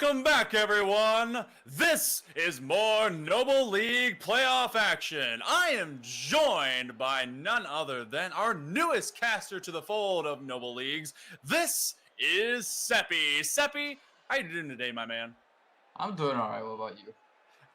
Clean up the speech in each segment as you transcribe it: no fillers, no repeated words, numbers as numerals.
Welcome back, everyone. This is more Noble League playoff action. I am joined by none other than our newest caster to the fold of Noble Leagues. This is Seppi. Seppi, how you doing today, my man? I'm doing all right. What about you?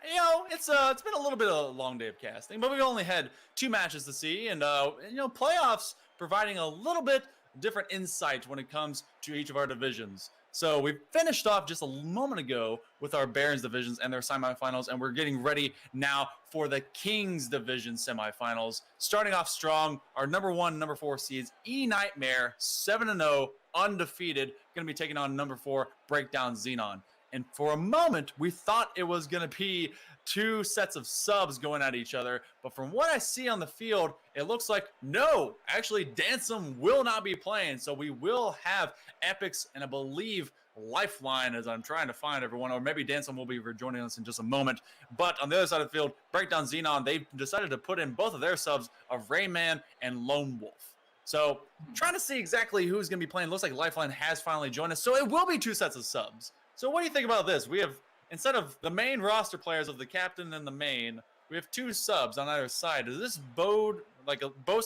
You know, it's been a little bit of a long day of casting, but we've only had 2 matches to see, and playoffs providing a little bit different insight when it comes to each of our divisions. So we finished off just a moment ago with our Barons divisions and their semifinals, and we're getting ready now for the Kings division semifinals. Starting off strong, our number 1, number 4 seeds, eNightmare, 7-0, undefeated, going to be taking on number 4, Breakdown Xenon. And for a moment, we thought it was going to be 2 sets of subs going at each other. But from what I see on the field, it looks like, no, actually, Dansum will not be playing. So we will have Epics and I believe Lifeline, as I'm trying to find everyone. Or maybe Dansum will be rejoining us in just a moment. But on the other side of the field, Breakdown Xenon, they've decided to put in both of their subs of Rayman and Lone Wolf. So trying to see exactly who's going to be playing. Looks like Lifeline has finally joined us. So it will be 2 sets of subs. So what do you think about this? We have, instead of the main roster players of the captain and the main, we have 2 subs on either side. Does this boast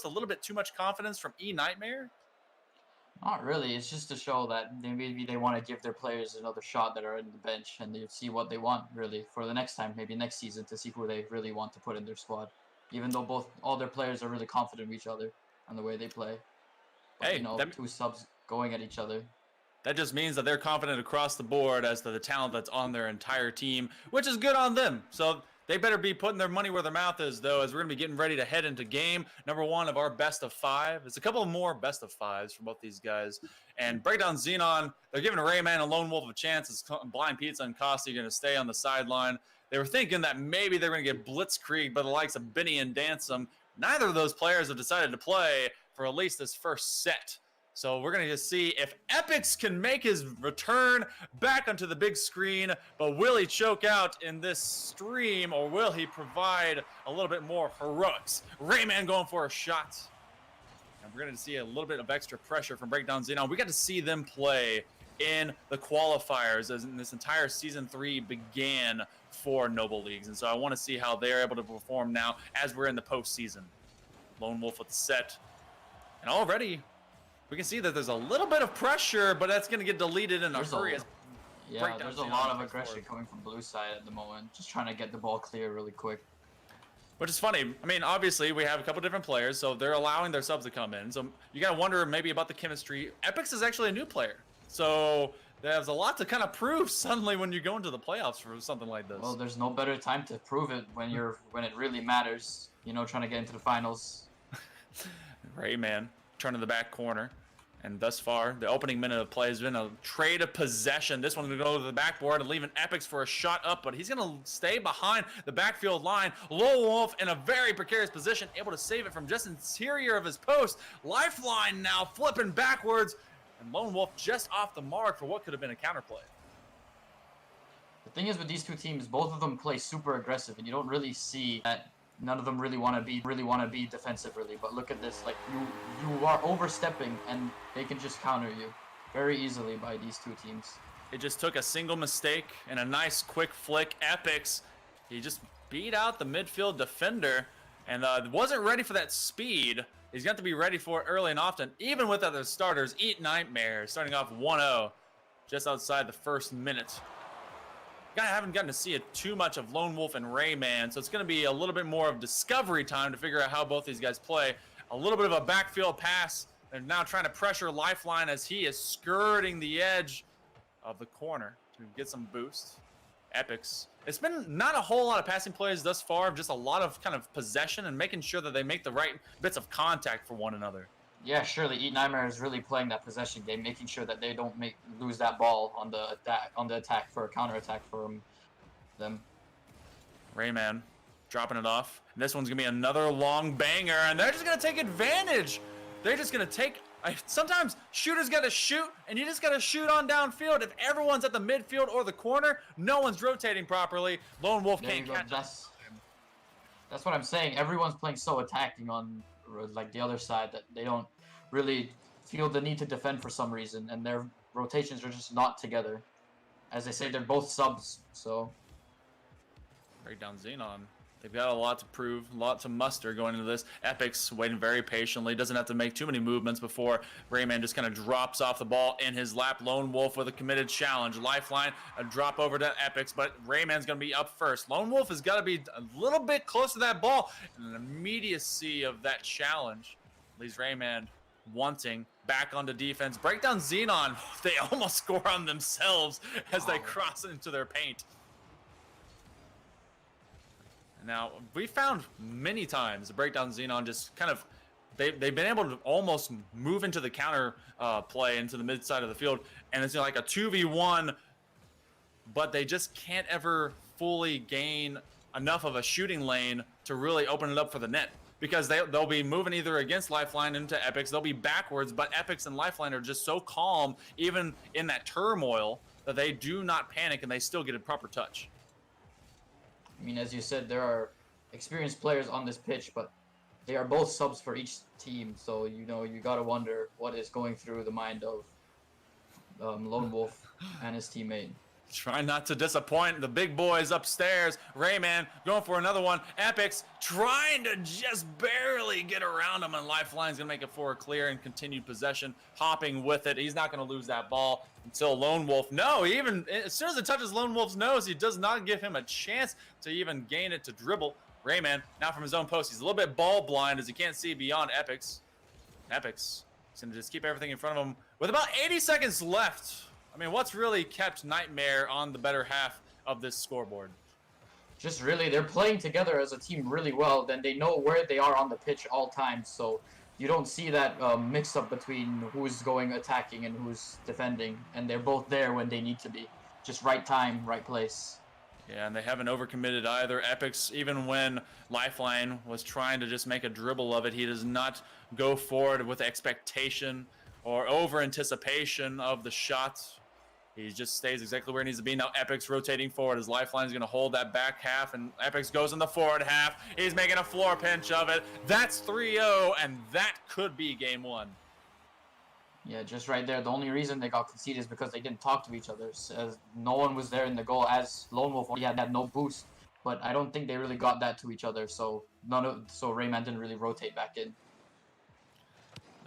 a little bit too much confidence from eNightmare? Not really. It's just to show that maybe they want to give their players another shot that are in the bench and they see what they want really for the next time, maybe next season, to see who they really want to put in their squad. Even though all their players are really confident in each other and the way they play. But, Hey, 2 subs going at each other. That just means that they're confident across the board as to the talent that's on their entire team, which is good on them. So they better be putting their money where their mouth is, though, as we're going to be getting ready to head into game number 1 of our best of 5. It's a couple more best of 5s for both these guys. And Breakdown Xenon, they're giving Rayman and Lone Wolf a chance. As Blind Pizza and Costa are going to stay on the sideline. They were thinking that maybe they're going to get blitzkrieg by the likes of Benny and Dansum. Neither of those players have decided to play for at least this first set. So we're going to just see if Epics can make his return back onto the big screen, but will he choke out in this stream, or will he provide a little bit more heroics? Rayman going for a shot. And we're going to see a little bit of extra pressure from Breakdown Xenon. We got to see them play in the qualifiers as in this entire Season 3 began for Noble Leagues. And so I want to see how they're able to perform now as we're in the postseason. Lone Wolf with the set. And already we can see that there's a little bit of pressure, but that's going to get deleted in a hurry. Yeah, there's a lot of aggression coming from blue side at the moment. Just trying to get the ball clear really quick. Which is funny. I mean, obviously, we have a couple different players, so they're allowing their subs to come in. So you got to wonder maybe about the chemistry. Epics is actually a new player. So there's a lot to kind of prove suddenly when you go into the playoffs for something like this. Well, there's no better time to prove it when it really matters. Trying to get into the finals. Rayman turning the back corner. And thus far, the opening minute of play has been a trade of possession. This one's going to go to the backboard and leaving Epics for a shot up, but he's going to stay behind the backfield line. Lone Wolf in a very precarious position, able to save it from just interior of his post. Lifeline now flipping backwards, and Lone Wolf just off the mark for what could have been a counterplay. The thing is with these 2 teams, both of them play super aggressive, and you don't really see that. None of them really want to be defensive, really. But look at this, like you are overstepping, and they can just counter you very easily by these 2 teams. It just took a single mistake and a nice quick flick. Epics, he just beat out the midfield defender, and wasn't ready for that speed. He's got to be ready for it early and often, even with other starters. eNightmare starting off 1-0, just outside the first minute. I haven't gotten to see it too much of Lone Wolf and Rayman, so it's going to be a little bit more of discovery time to figure out how both these guys play. A little bit of a backfield pass. They're now trying to pressure Lifeline as he is skirting the edge of the corner to get some boost. Epics. It's been not a whole lot of passing plays thus far, just a lot of kind of possession and making sure that they make the right bits of contact for one another. Yeah, surely eNightmare is really playing that possession game, making sure that they don't lose that ball on the attack for a counterattack from them. Rayman dropping it off. And this one's gonna be another long banger, and they're just gonna take advantage. They're just gonna take. Sometimes shooters gotta shoot, and you just gotta shoot on downfield. If everyone's at the midfield or the corner, no one's rotating properly. Lone Wolf can't catch up. That's what I'm saying. Everyone's playing so attacking on like the other side that they don't really feel the need to defend for some reason, and their rotations are just not together. As I say, they're both subs, so Breakdown Xenon. They've got a lot to prove, a lot to muster going into this. Epic's waiting very patiently. Doesn't have to make too many movements before Rayman just kind of drops off the ball in his lap. Lone Wolf with a committed challenge. Lifeline, a drop over to Epic's, but Rayman's going to be up first. Lone Wolf has got to be a little bit close to that ball. And an immediacy of that challenge leaves Rayman wanting back onto defense. Breakdown Xenon, they almost score on themselves as they cross into their paint. Now, we found many times the Breakdown Xenon just kind of, they've been able to almost move into the counter play into the mid side of the field, and it's like a 2v1, but they just can't ever fully gain enough of a shooting lane to really open it up for the net. Because they'll be moving either against Lifeline into Epics, they'll be backwards, but Epics and Lifeline are just so calm, even in that turmoil, that they do not panic and they still get a proper touch. I mean, as you said, there are experienced players on this pitch, but they are both subs for each team. So, you know, you gotta wonder what is going through the mind of Lone Wolf and his teammate. Trying not to disappoint the big boys upstairs. Rayman going for another one. Epics trying to just barely get around him, and Lifeline's going to make it for a clear and continued possession. Hopping with it. He's not going to lose that ball until Lone Wolf. No, even as soon as it touches Lone Wolf's nose, he does not give him a chance to even gain it to dribble. Rayman now from his own post. He's a little bit ball blind as he can't see beyond Epics. Epics is going to just keep everything in front of him with about 80 seconds left. I mean, what's really kept Nightmare on the better half of this scoreboard? Just really, they're playing together as a team really well. Then they know where they are on the pitch all times. So you don't see that mix-up between who's going attacking and who's defending. And they're both there when they need to be. Just right time, right place. Yeah, and they haven't overcommitted either. Epics, even when Lifeline was trying to just make a dribble of it, he does not go forward with expectation or over-anticipation of the shots. He just stays exactly where he needs to be. Now Epic's rotating forward. His Lifeline is going to hold that back half, and Epic's goes in the forward half. He's making a floor pinch of it. That's 3-0, and that could be game one. Yeah, just right there. The only reason they got conceded is because they didn't talk to each other. As no one was there in the goal, as Lone Wolf only had no boost. But I don't think they really got that to each other, so Rayman didn't really rotate back in.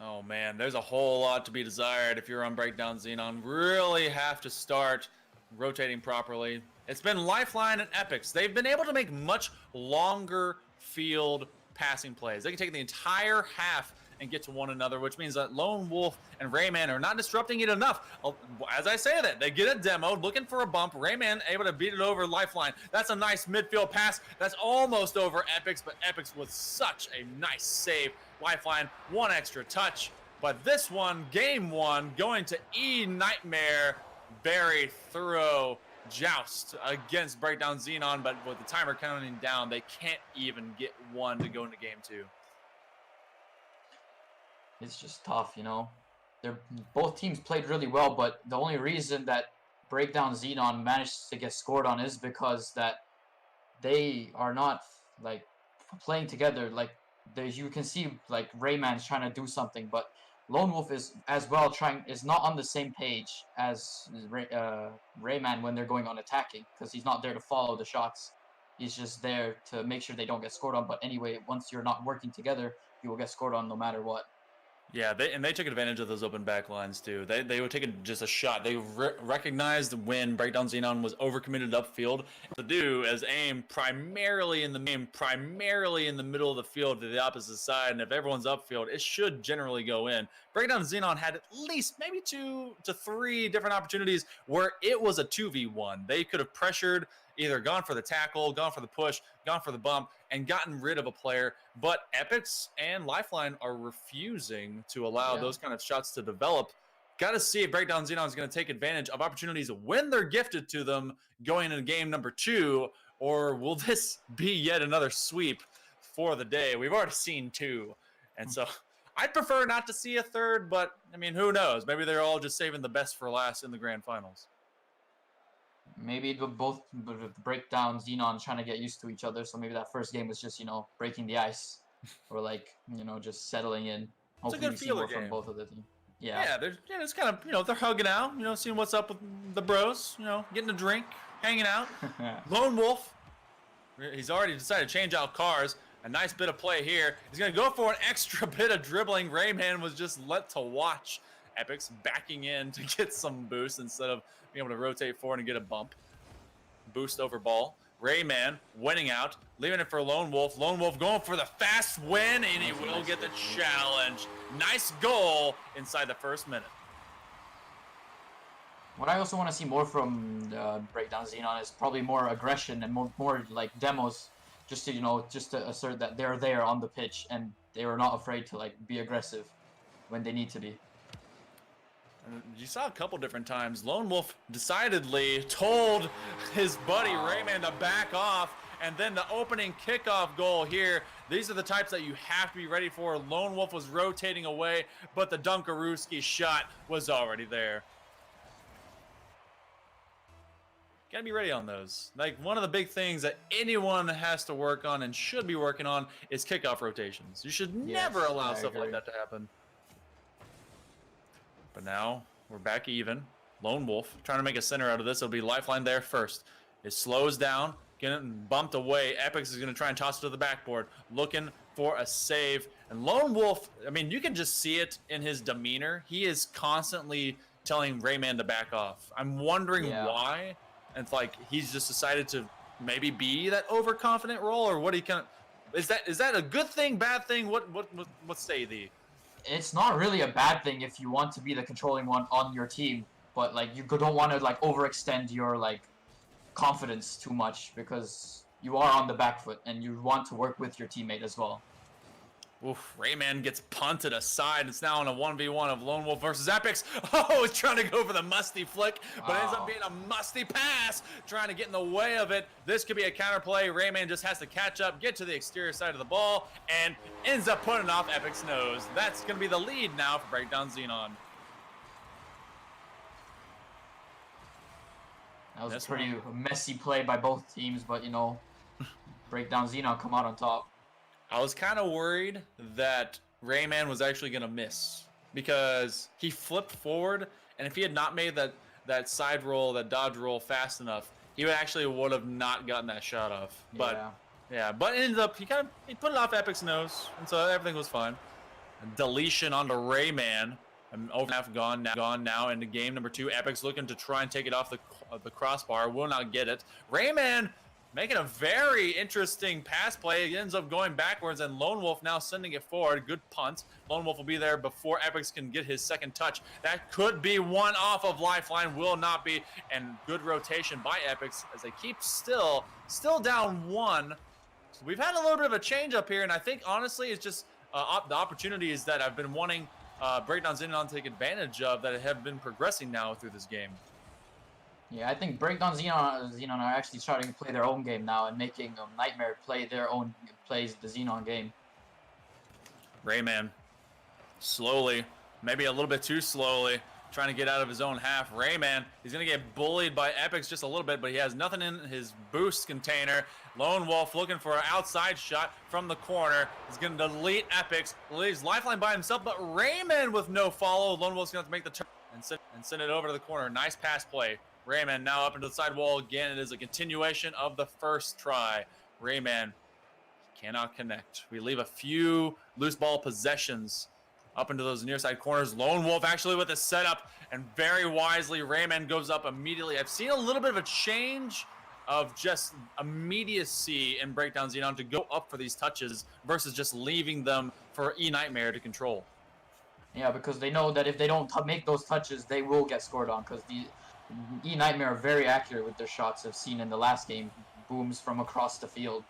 Oh man, there's a whole lot to be desired if you're on Breakdown Xenon. Really have to start rotating properly. It's been Lifeline and Epics. They've been able to make much longer field passing plays. They can take the entire half and get to one another, which means that Lone Wolf and Rayman are not disrupting it enough. As I say that, they get a demo, looking for a bump. Rayman able to beat it over Lifeline. That's a nice midfield pass. That's almost over Epics, but Epics with such a nice save. Lifeline, one extra touch. But this one, game one, going to eNightmare. Very thorough joust against Breakdown Xenon, but with the timer counting down, they can't even get one to go into game two. It's just tough, you know. Both teams played really well, but the only reason that Breakdown Xenon managed to get scored on is because that they are not like playing together. Like you can see like Rayman's trying to do something, but Lone Wolf is as well is not on the same page as Rayman when they're going on attacking, because he's not there to follow the shots. He's just there to make sure they don't get scored on. But anyway, once you're not working together, you will get scored on no matter what. Yeah, they took advantage of those open back lines too. They were taking just a shot. They recognized when Breakdown Xenon was overcommitted upfield to do as aim primarily in the middle of the field to the opposite side. And if everyone's upfield, it should generally go in. Breakdown Xenon had at least maybe 2 to 3 different opportunities where it was a 2v1. They could have pressured, either gone for the tackle, gone for the push, gone for the bump, and gotten rid of a player. But Epics and Lifeline are refusing to allow those kind of shots to develop. Got to see if Breakdown Xenon is going to take advantage of opportunities when they're gifted to them going into game number 2, or will this be yet another sweep for the day? We've already seen 2, and so I'd prefer not to see a third, but I mean, who knows? Maybe they're all just saving the best for last in the grand finals. Maybe both Breakdown Xenon trying to get used to each other, so maybe that first game was just, you know, breaking the ice, or like, you know, just settling in. It's a Hopefully good we see feeler more from game. both of the teams. Yeah. Yeah, they're just kind of they're hugging out, seeing what's up with the bros, getting a drink, hanging out. Lone Wolf, he's already decided to change out cars. A nice bit of play here. He's going to go for an extra bit of dribbling. Rayman was just let to watch. Epic's backing in to get some boost instead of being able to rotate forward and get a bump. Boost over ball. Rayman winning out, leaving it for Lone Wolf. Lone Wolf going for the fast win, and he will get the challenge. Nice goal inside the first minute. What I also want to see more from Breakdown Xenon is probably more aggression and more like demos, just to assert that they're there on the pitch and they are not afraid to like be aggressive when they need to be. And you saw a couple different times. Lone Wolf decidedly told his buddy Rayman to back off, and then the opening kickoff goal here. These are the types that you have to be ready for. Lone Wolf was rotating away, but the Dunkarooski shot was already there. Gotta be ready on those. Like, one of the big things that anyone has to work on and should be working on is kickoff rotations. You should never allow stuff like that to happen. But now we're back even. Lone Wolf trying to make a center out of this. It'll be Lifeline there first. It slows down, getting bumped away. Epix is going to try and toss it to the backboard, looking for a save. And Lone Wolf, I mean, you can just see it in his demeanor. He is constantly telling Rayman to back off. I'm wondering why. And it's like he's just decided to maybe be that overconfident role, or what he kind of is that a good thing, bad thing? What say thee? It's not really a bad thing if you want to be the controlling one on your team, but like you don't want to like overextend your like confidence too much, because you are on the back foot and you want to work with your teammate as well. Oof, Rayman gets punted aside. It's now on a 1v1 of Lone Wolf versus Epix. Oh, he's trying to go for the musty flick, but it ends up being a musty pass, trying to get in the way of it. This could be a counterplay. Rayman just has to catch up, get to the exterior side of the ball, and ends up putting off Epic's nose. That's going to be the lead now for Breakdown Xenon. That was a pretty messy play by both teams, but Breakdown Xenon come out on top. I was kind of worried that Rayman was actually going to miss, because he flipped forward, and if he had not made that side roll, that dodge roll fast enough, he would have not gotten that shot off. But but it ended up he put it off Epic's nose, and so everything was fine. Deletion onto Rayman. Over half gone now into game number 2. Epic's looking to try and take it off the crossbar, will not get it. Rayman making a very interesting pass play. It ends up going backwards, and Lone Wolf now sending it forward. Good punt. Lone Wolf will be there before Epix can get his second touch. That could be one off of Lifeline, will not be. And good rotation by Epix as they keep still down 1. So we've had a little bit of a change up here, and I think honestly it's just the opportunities that I've been wanting Breakdown Xenon to take advantage of that have been progressing now through this game. Yeah, I think Breakdown Xenon are actually starting to play their own game now and making Nightmare play the Xenon game. Rayman, slowly, maybe a little bit too slowly, trying to get out of his own half. Rayman, he's going to get bullied by Epix just a little bit, but he has nothing in his boost container. Lone Wolf looking for an outside shot from the corner. He's going to delete Epix, leaves Lifeline by himself, but Rayman with no follow. Lone Wolf's going to have to make the turn and send it over to the corner. Nice pass play. Rayman now up into the side wall again. It is a continuation of the first try. Rayman cannot connect. We leave a few loose ball possessions up into those near side corners. Lone Wolf actually with a setup, and very wisely Rayman goes up immediately. I've seen a little bit of a change of just immediacy in Breakdown Xenon to go up for these touches versus just leaving them for eNightmare to control. Yeah, because they know that if they don't make those touches, they will get scored on, because the eNightmare are very accurate with their shots. I've seen in the last game, booms from across the field.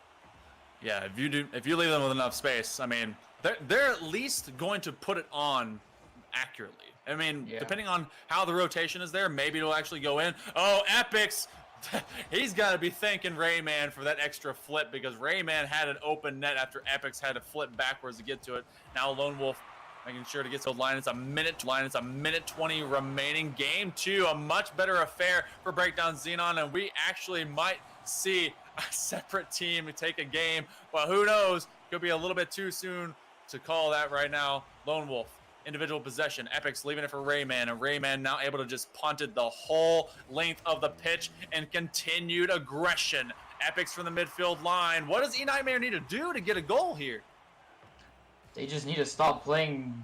Yeah, if you leave them with enough space, I mean, they're at least going to put it on accurately. I mean, depending on how the rotation is there, maybe it'll actually go in. Oh, Epix, he's got to be thanking Rayman for that extra flip, because Rayman had an open net after Epix had to flip backwards to get to it. Now Lone Wolf making sure to get to the line. It's a minute 20 remaining. Game 2, a much better affair for Breakdown Xenon, and we actually might see a separate team take a game, but who knows? Could be a little bit too soon to call that right now. Lone Wolf individual possession. Epic's leaving it for Rayman, and Rayman now able to just punt it the whole length of the pitch and continued aggression. Epic's from the midfield line. What does eNightmare need to do to get a goal here? They just need to stop playing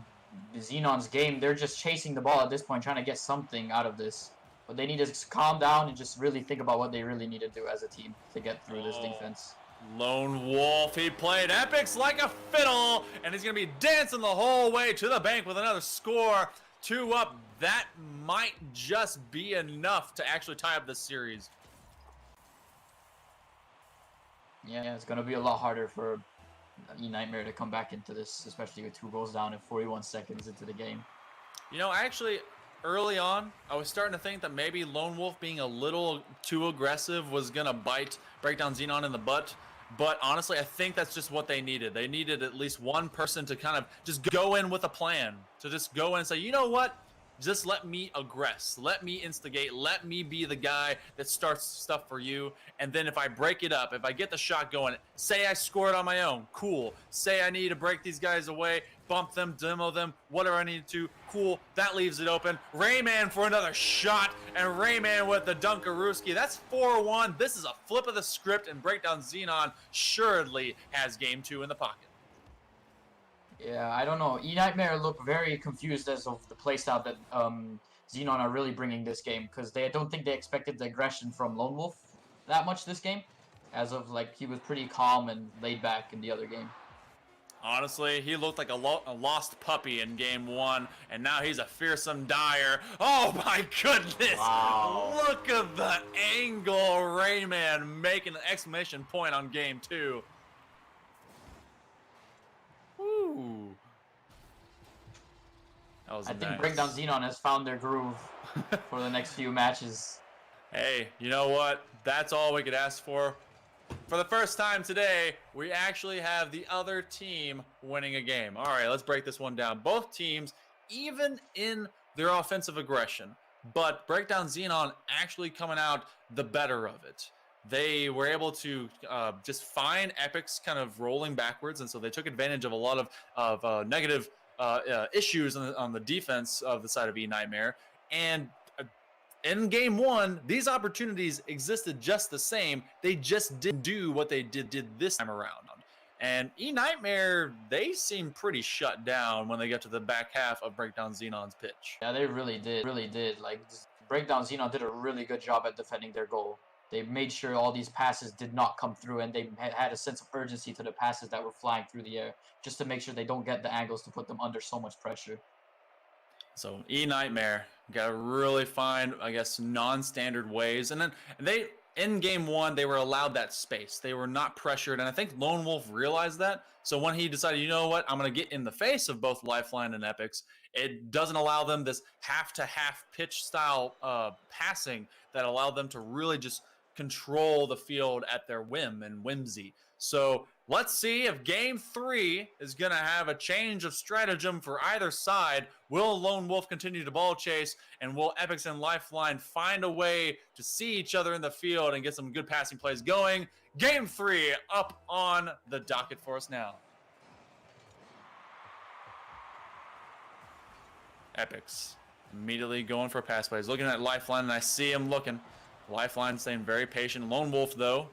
Xenon's game. They're just chasing the ball at this point, trying to get something out of this. But they need to calm down and just really think about what they really need to do as a team to get through this defense. Lone Wolf, he played Epics like a fiddle, and he's going to be dancing the whole way to the bank with another score. 2 up. That might just be enough to actually tie up this series. Yeah, it's going to be a lot harder for eNightmare to come back into this, especially with 2 goals down and 41 seconds into the game. You know, actually, early on, I was starting to think that maybe Lone Wolf being a little too aggressive was going to bite Breakdown Xenon in the butt. But honestly, I think that's just what they needed. They needed at least one person to kind of just go in with a plan. To just go in and say, you know what? Just let me aggress. Let me instigate. Let me be the guy that starts stuff for you. And then if I break it up, if I get the shot going, say I score it on my own, cool. Say I need to break these guys away, bump them, demo them, whatever I need to, cool. That leaves it open. Rayman for another shot, and Rayman with the Dunkarooski. That's 4-1. This is a flip of the script, and Breakdown Xenon assuredly has game 2 in the pocket. Yeah, I don't know. eNightmare look very confused as of the playstyle that Xenon are really bringing this game, because I don't think they expected the aggression from Lone Wolf that much this game, as of like he was pretty calm and laid back in the other game. Honestly, he looked like a lost puppy in game 1, and now he's a fearsome Dyer. Oh my goodness! Wow. Look at the angle, Rayman making an exclamation point on game 2. Ooh. That was I think nice. Breakdown Xenon has found their groove for the next few matches. Hey, you know what? That's all we could ask for. For the first time today, we actually have the other team winning a game. All right, let's break this one down. Both teams, even in their offensive aggression, but Breakdown Xenon actually coming out the better of it. They were able to just find Epics kind of rolling backwards, and so they took advantage of a lot of negative issues on the defense of the side of eNightmare. And in game 1, these opportunities existed just the same. They just didn't do what they did this time around. And eNightmare, they seem pretty shut down when they get to the back half of Breakdown Xenon's pitch. Yeah, they really did. Like, Breakdown Xenon did a really good job at defending their goal. They made sure all these passes did not come through, and they had a sense of urgency to the passes that were flying through the air, just to make sure they don't get the angles to put them under so much pressure. So eNightmare got to really find, I guess, non-standard ways. And then they, in game 1, they were allowed that space. They were not pressured, and I think Lone Wolf realized that. So when he decided, you know what, I'm going to get in the face of both Lifeline and Epics, it doesn't allow them this half-to-half pitch style passing that allowed them to really just control the field at their whim and whimsy. So let's see if game 3 is going to have a change of stratagem for either side. Will Lone Wolf continue to ball chase, and will Epics and Lifeline find a way to see each other in the field and get some good passing plays going? Game 3 up on the docket for us now. Epics immediately going for pass plays, looking at Lifeline, and I see him looking. Lifeline staying very patient. Lone Wolf, though,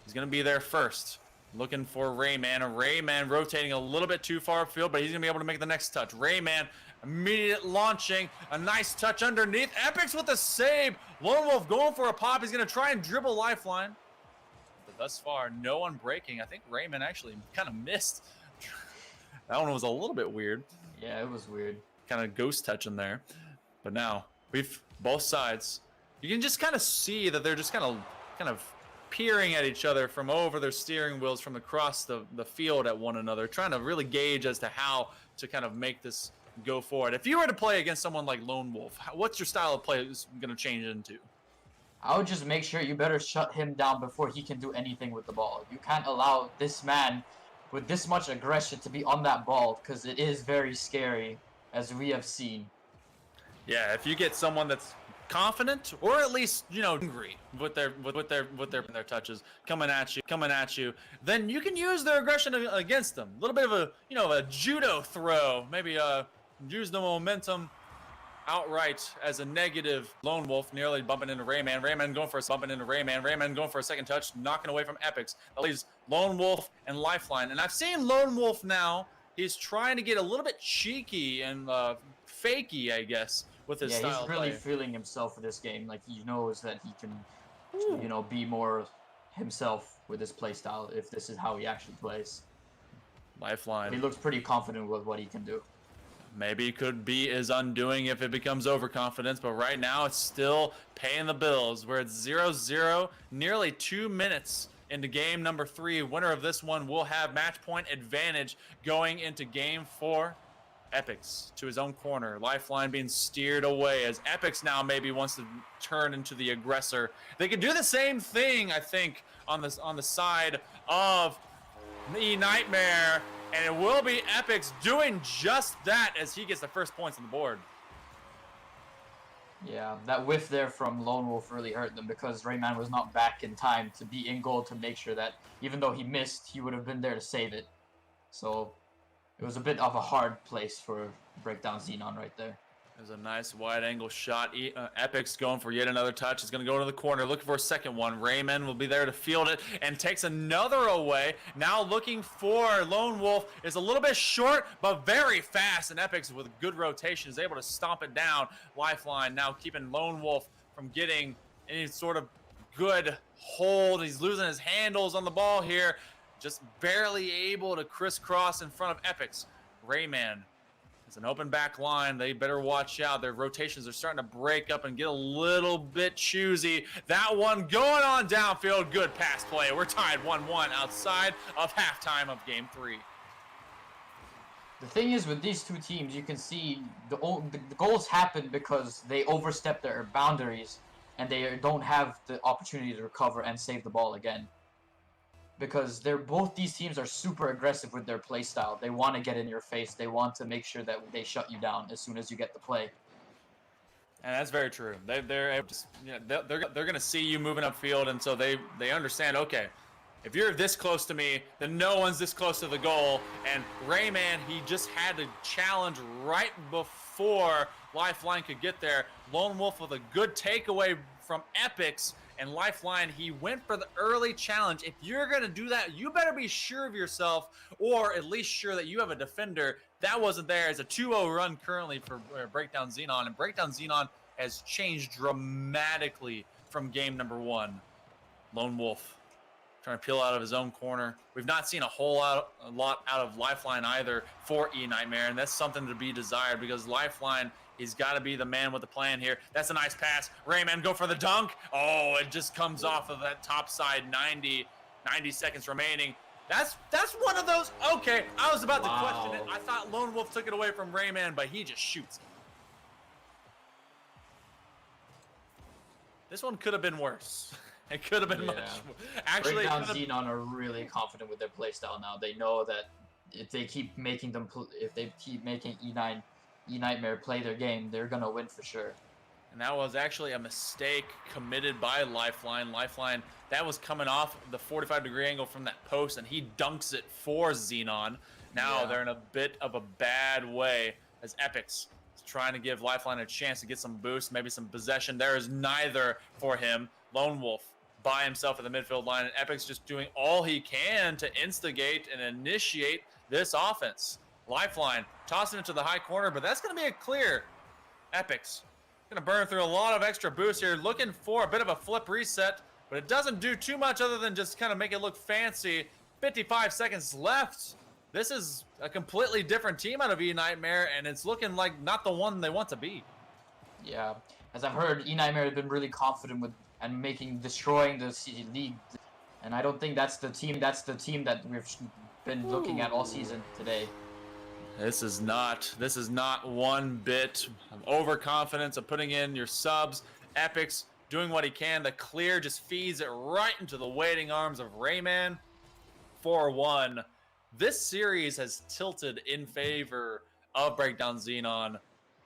he's going to be there first. Looking for Rayman. Rayman rotating a little bit too far upfield, but he's going to be able to make the next touch. Rayman immediate launching. A nice touch underneath. Epics with the save. Lone Wolf going for a pop. He's going to try and dribble Lifeline. But thus far, no one breaking. I think Rayman actually kind of missed. That one was a little bit weird. Yeah, it was weird. Kind of ghost touch in there. But now, we've both sides. You can just kind of see that they're just kind of peering at each other from over their steering wheels from across the field at one another, trying to really gauge as to how to kind of make this go forward. If you were to play against someone like Lone Wolf, what's your style of play is going to change into? I would just make sure you better shut him down before he can do anything with the ball. You can't allow this man with this much aggression to be on that ball, because it is very scary, as we have seen. Yeah, if you get someone that's confident, or at least, you know, angry with their touches coming at you, then you can use their aggression against them. A little bit of a, you know, a judo throw, maybe use the momentum outright as a negative. Lone Wolf nearly bumping into Rayman. Rayman going for a bumping into Rayman. Rayman going for a second touch, knocking away from Epix. That leaves Lone Wolf and Lifeline. And I've seen Lone Wolf now. He's trying to get a little bit cheeky and fakey, I guess, with his style he's really play. feeling himself for this game. Like, he knows that he can, you know, be more himself with his play style if this is how he actually plays. Lifeline. He looks pretty confident with what he can do. Maybe it could be his undoing if it becomes overconfidence, but right now it's still paying the bills. We're at 0-0, nearly 2 minutes into game number 3. Winner of this one will have match point advantage going into game 4. Epix to his own corner. Lifeline being steered away as Epix now maybe wants to turn into the aggressor. They could do the same thing, I think, on the side of eNightmare, and it will be Epix doing just that as he gets the first points on the board. Yeah, that whiff there from Lone Wolf really hurt them because Rayman was not back in time to be in goal to make sure that even though he missed, he would have been there to save it. So it was a bit of a hard place for Breakdown Xenon right there. There's a nice wide angle shot. Epix going for yet another touch. He's going to go to the corner, looking for a second one. Rayman will be there to field it and takes another away. Now looking for Lone Wolf. Is a little bit short, but very fast. And Epix with good rotation is able to stomp it down. Lifeline now keeping Lone Wolf from getting any sort of good hold. He's losing his handles on the ball here. Just barely able to crisscross in front of Epix. Rayman. It's an open back line. They better watch out. Their rotations are starting to break up and get a little bit choosy. That one going on downfield. Good pass play. We're tied 1-1 outside of halftime of game 3. The thing is with these two teams, you can see the goals happen because they overstep their boundaries and they don't have the opportunity to recover and save the ball again. Because both these teams are super aggressive with their play style. They want to get in your face. They want to make sure that they shut you down as soon as you get the play. And that's very true. They're just, you know, they're going to see you moving upfield, and so they understand. Okay, if you're this close to me, then no one's this close to the goal. And Rayman, he just had to challenge right before Lifeline could get there. Lone Wolf with a good takeaway from Epix. And Lifeline, he went for the early challenge. If you're going to do that, you better be sure of yourself, or at least sure that you have a defender. That wasn't there. It's a 2-0 run currently for Breakdown Xenon. And Breakdown Xenon has changed dramatically from game number 1. Lone Wolf trying to peel out of his own corner. We've not seen a lot out of Lifeline either for eNightmare, and that's something to be desired because Lifeline, he's got to be the man with the plan here. That's a nice pass. Rayman go for the dunk. Oh, it just comes off of that top side. 90 seconds remaining. That's one of those. Okay, I was about to question it. I thought Lone Wolf took it away from Rayman, but he just shoots. This one could have been worse. It could have been much worse. Actually, Breakdown Xenon are really confident with their playstyle now. They know that if they keep making eNightmare play their game, they're gonna win for sure. And that was actually a mistake committed by Lifeline. Lifeline, that was coming off the 45-degree angle from that post, and he dunks it for Xenon. Now they're in a bit of a bad way as Epix is trying to give Lifeline a chance to get some boost, maybe some possession. There is neither for him. Lone Wolf by himself at the midfield line, and Epix just doing all he can to instigate and initiate this offense. Lifeline tossing it to the high corner, but that's going to be a clear. Epix going to burn through a lot of extra boost here, looking for a bit of a flip reset, but it doesn't do too much other than just kind of make it look fancy. 55 seconds left. This is a completely different team out of eNightmare, and it's looking like not the one they want to be. Yeah, as I've heard, eNightmare has been really confident with and destroying the league, and I don't think that's the team. That's the team that we've been looking at all season today. This is not one bit of overconfidence of putting in your subs. Epix doing what he can. The clear just feeds it right into the waiting arms of Rayman. 4-1. This series has tilted in favor of Breakdown Xenon.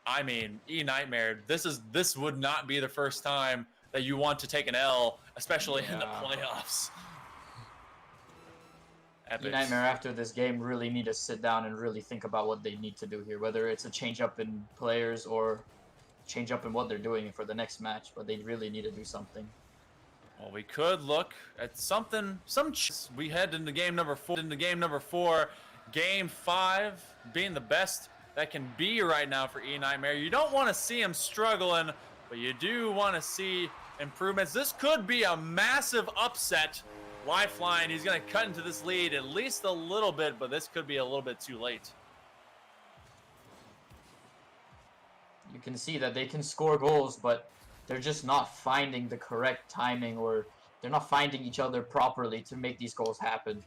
I mean, eNightmare, this would not be the first time that you want to take an L, especially in the playoffs. Epics. eNightmare after this game really need to sit down and really think about what they need to do here, whether it's a change up in players or change up in what they're doing for the next match, but they really need to do something. Well, we could look at something. We head into game number 4. Game 5 being the best that can be right now for eNightmare. You don't want to see him struggling, but you do want to see improvements. This could be a massive upset. Lifeline, he's going to cut into this lead at least a little bit, but this could be a little bit too late. You can see that they can score goals, but they're just not finding the correct timing, or they're not finding each other properly to make these goals happen.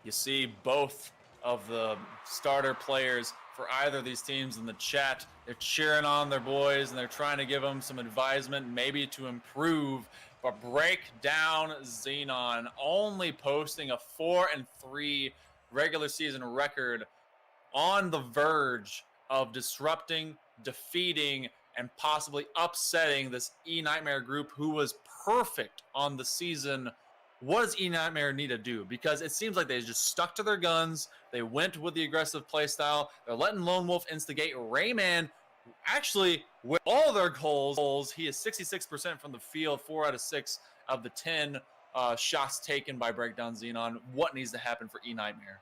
You see both of the starter players for either of these teams in the chat. They're cheering on their boys, and they're trying to give them some advisement, maybe to improve. But Breakdown Xenon only posting a 4-3 regular season record, on the verge of disrupting, defeating, and possibly upsetting this eNightmare group, who was perfect on the season. What does eNightmare need to do? Because it seems like they just stuck to their guns. They went with the aggressive playstyle. They're letting Lone Wolf instigate. Rayman, actually, with all their goals, he is 66% from the field, 4 out of 6 of the 10 shots taken by Breakdown Xenon. What needs to happen for eNightmare?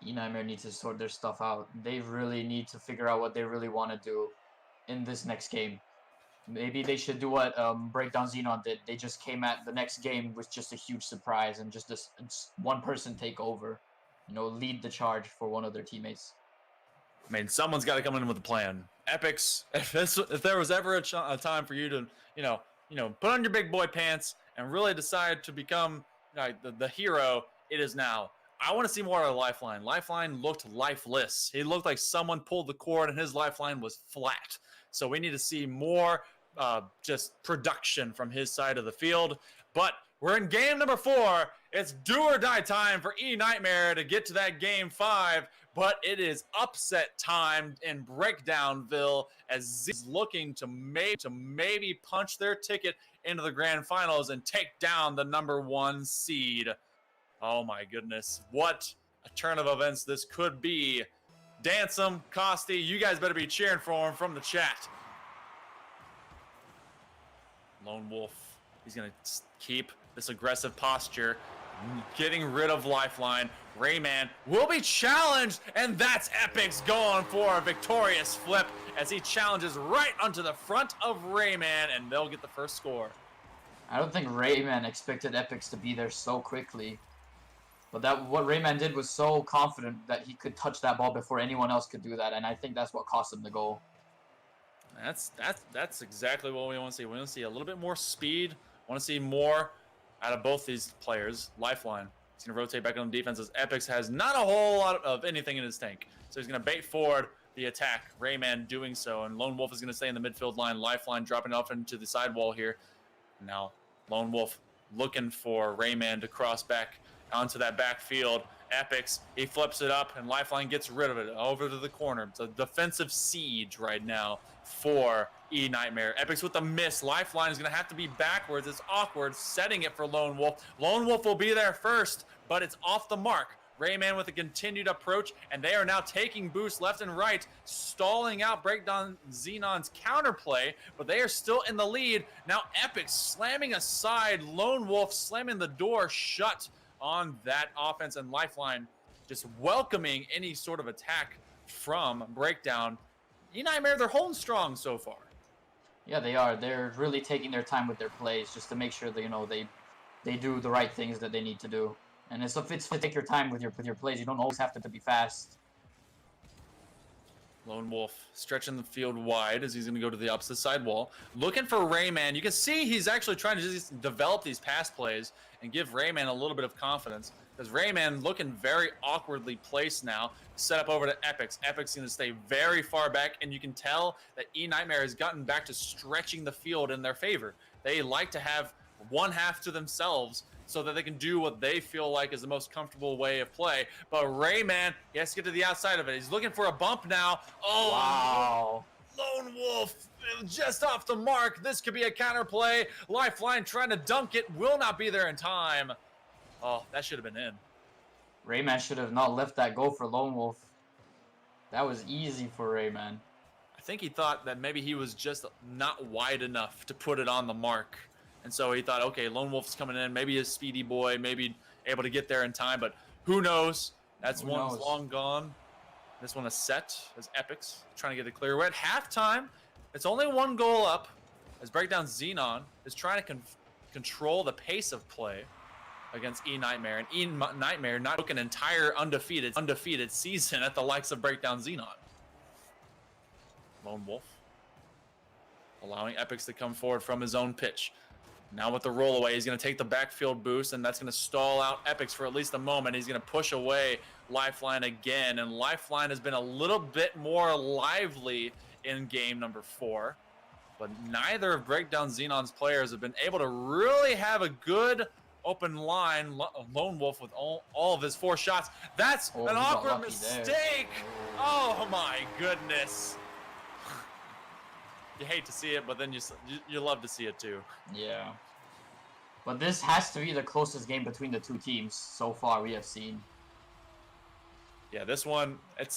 eNightmare needs to sort their stuff out. They really need to figure out what they really want to do in this next game. Maybe they should do what Breakdown Xenon did. They just came at the next game with just a huge surprise and just this one person take over, lead the charge for one of their teammates. I mean, someone's got to come in with a plan. Epics, if there was ever a time for you to, put on your big boy pants and really decide to become the hero, it is now. I want to see more of Lifeline. Lifeline looked lifeless. He looked like someone pulled the cord and his lifeline was flat. So we need to see more just production from his side of the field. But we're in game number 4. It's do or die time for eNightmare to get to that game 5. But it is upset time in Breakdownville, as Z's looking to maybe punch their ticket into the grand finals and take down the number 1 seed. Oh my goodness, what a turn of events this could be. Dansum, Costi, you guys better be cheering for him from the chat. Lone Wolf, he's going to keep this aggressive posture, getting rid of Lifeline. Rayman will be challenged, and that's Epics going for a victorious flip as he challenges right onto the front of Rayman, and they'll get the first score. I don't think Rayman expected Epics to be there so quickly. But what Rayman did was so confident that he could touch that ball before anyone else could do that, and I think that's what cost him the goal. That's exactly what we want to see. We want to see a little bit more speed. Want to see more out of both these players. Lifeline, he's going to rotate back on defense as Epics has not a whole lot of anything in his tank. So he's going to bait forward the attack. Rayman doing so, and Lone Wolf is going to stay in the midfield line. Lifeline dropping off into the sidewall here. Now Lone Wolf looking for Rayman to cross back onto that backfield. Epics, he flips it up, and Lifeline gets rid of it over to the corner. It's a defensive siege right now for eNightmare. Epics with a miss. Lifeline is going to have to be backwards. It's awkward, setting it for Lone Wolf. Lone Wolf will be there first, but it's off the mark. Rayman with a continued approach, and they are now taking boosts left and right, stalling out Breakdown Xenon's counterplay, but they are still in the lead. Now Epics slamming aside Lone Wolf, slamming the door shut on that offense, and Lifeline just welcoming any sort of attack from Breakdown. eNightmare, they're holding strong so far. Yeah, they are. They're really taking their time with their plays just to make sure that they do the right things that they need to do. And it's to take your time with your plays. You don't always have to be fast. Lone Wolf stretching the field wide as he's going to go to the opposite side wall. Looking for Rayman. You can see he's actually trying to just develop these pass plays and give Rayman a little bit of confidence. Because Rayman looking very awkwardly placed now. Set up over to Epics. Epics going to stay very far back, and you can tell that eNightmare has gotten back to stretching the field in their favor. They like to have one half to themselves so that they can do what they feel like is the most comfortable way of play. But Rayman, he has to get to the outside of it. He's looking for a bump now. Oh, wow. Lone Wolf just off the mark. This could be a counter play. Lifeline trying to dunk it. Will not be there in time. Oh, that should have been in. Rayman should have not left that go for Lone Wolf. That was easy for Rayman. I think he thought that maybe he was just not wide enough to put it on the mark. And so he thought, okay, Lone Wolf's coming in. Maybe a speedy boy, maybe able to get there in time. But who knows? That's one's long gone. This one is set as Epics trying to get it clear. We're at halftime. It's only 1 goal up as Breakdown Xenon is trying to control the pace of play against eNightmare. And eNightmare not took an entire undefeated season at the likes of Breakdown Xenon. Lone Wolf allowing Epics to come forward from his own pitch. Now with the rollaway, he's going to take the backfield boost, and that's going to stall out Epics for at least a moment. He's going to push away Lifeline again, and Lifeline has been a little bit more lively in game number 4. But neither of Breakdown Xenon's players have been able to really have a good open line. Lone Wolf with all of his 4 shots. That's an awkward mistake. Oh my goodness. You hate to see it, but then you love to see it too. Yeah. But this has to be the closest game between the 2 teams so far we have seen. Yeah, this one, it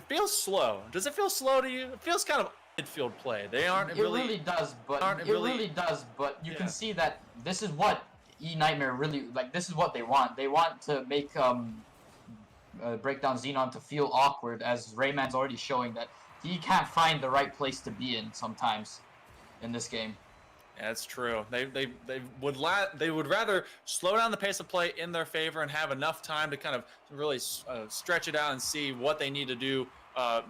feels slow. Does it feel slow to you? It feels kind of midfield play. They aren't It really does, but you can see that this is what eNightmare really, like, this is what they want. They want to make Breakdown Xenon to feel awkward, as Rayman's already showing that he can't find the right place to be in sometimes in this game. Yeah, that's true. They would rather slow down the pace of play in their favor and have enough time to kind of really stretch it out and see what they need to do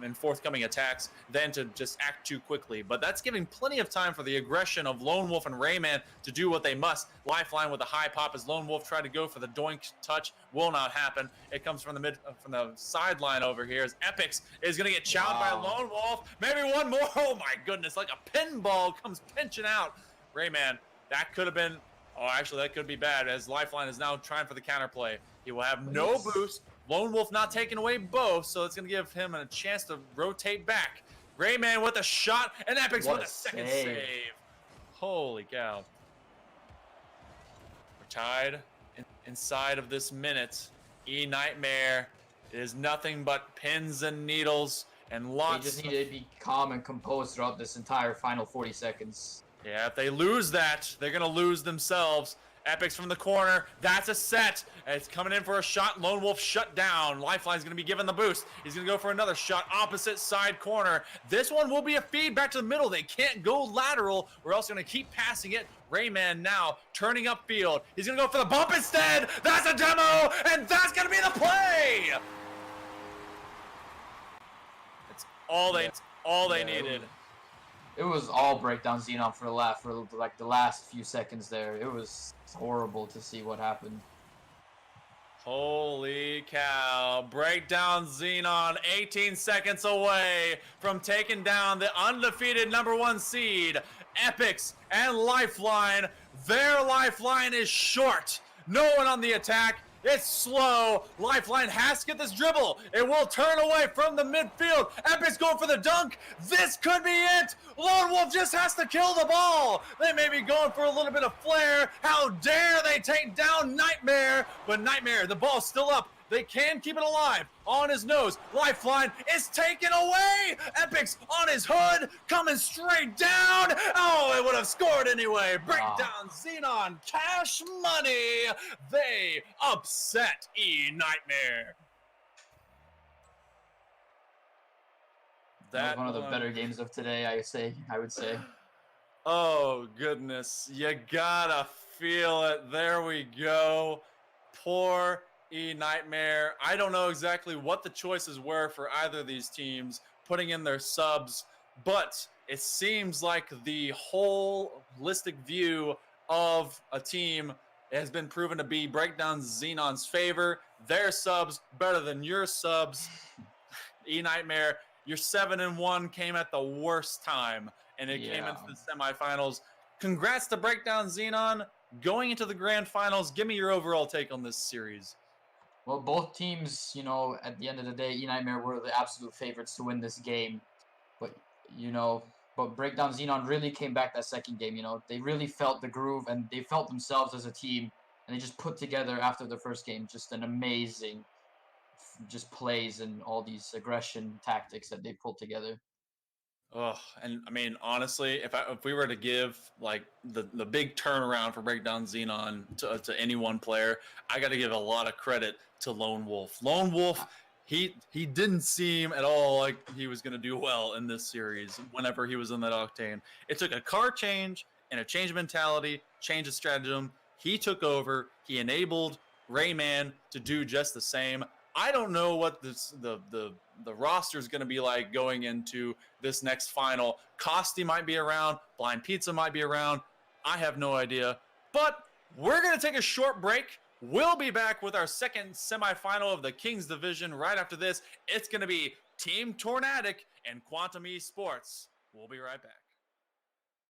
in forthcoming attacks than to just act too quickly. But that's giving plenty of time for the aggression of Lone Wolf and Rayman to do what they must. Lifeline with a high pop as Lone Wolf tried to go for the doink touch. Will not happen. It comes from the sideline over here as Epics is going to get chowed by Lone Wolf. Maybe one more. Oh my goodness, like a pinball comes pinching out. Rayman, that could have been, oh actually that could be bad as Lifeline is now trying for the counterplay. He will have no boost. Lone Wolf not taking away both, so it's going to give him a chance to rotate back. Rayman with a shot, and Epics with a second save. Holy cow. We're tied inside of this minute. eNightmare is nothing but pins and needles and lots. They just need to be calm and composed throughout this entire final 40 seconds. Yeah, if they lose that, they're going to lose themselves. Epics from the corner. That's a set. It's coming in for a shot. Lone Wolf shut down. Lifeline's going to be given the boost. He's going to go for another shot. Opposite side corner. This one will be a feed back to the middle. They can't go lateral. We're also going to keep passing it. Rayman now turning upfield. He's going to go for the bump instead. That's a demo, and that's going to be the play. It's all they needed. It was all Breakdown Xenon for the last few seconds there. It was horrible to see what happened. Holy cow. Breakdown Xenon 18 seconds away from taking down the undefeated #1 seed, Epics and Lifeline. Their Lifeline is short. No one on the attack. It's slow. Lifeline has to get this dribble. It will turn away from the midfield. Epics going for the dunk. This could be it. Lone Wolf just has to kill the ball. They may be going for a little bit of flair. How dare they take down Nightmare? But Nightmare, the ball's still up. They can keep it alive. On his nose. Lifeline is taken away. Epics on his hood. Coming straight down. Oh, it would have scored anyway. Breakdown Xenon. Cash money. They upset eNightmare. That was one of the better games of today, I would say. Oh, goodness. You gotta feel it. There we go. Poor eNightmare. I don't know exactly what the choices were for either of these teams putting in their subs, but it seems like the holistic view of a team has been proven to be Breakdown Xenon's favor. Their subs better than your subs. eNightmare, your 7-1 came at the worst time, and it came into the semifinals. Congrats to Breakdown Xenon. Going into the grand finals, give me your overall take on this series. Well, both teams, at the end of the day, eNightmare were the absolute favorites to win this game. But Breakdown Xenon really came back that second game, They really felt the groove, and they felt themselves as a team. And and they just put together after the first game just an amazing just plays and all these aggression tactics that they pulled together. Oh, and I mean, honestly, if we were to give like the big turnaround for Breakdown Xenon to any one player, I got to give a lot of credit to Lone Wolf. Lone Wolf, he didn't seem at all like he was going to do well in this series. Whenever he was in that Octane, it took a card change and a change of mentality, change of stratagem. He took over. He enabled Rayman to do just the same. I don't know what the roster is going to be like going into this next final. Costi might be around. Blind Pizza might be around. I have no idea. But we're going to take a short break. We'll be back with our second semifinal of the Kings Division right after this. It's going to be Team Tornadic and Quantum Esports. We'll be right back.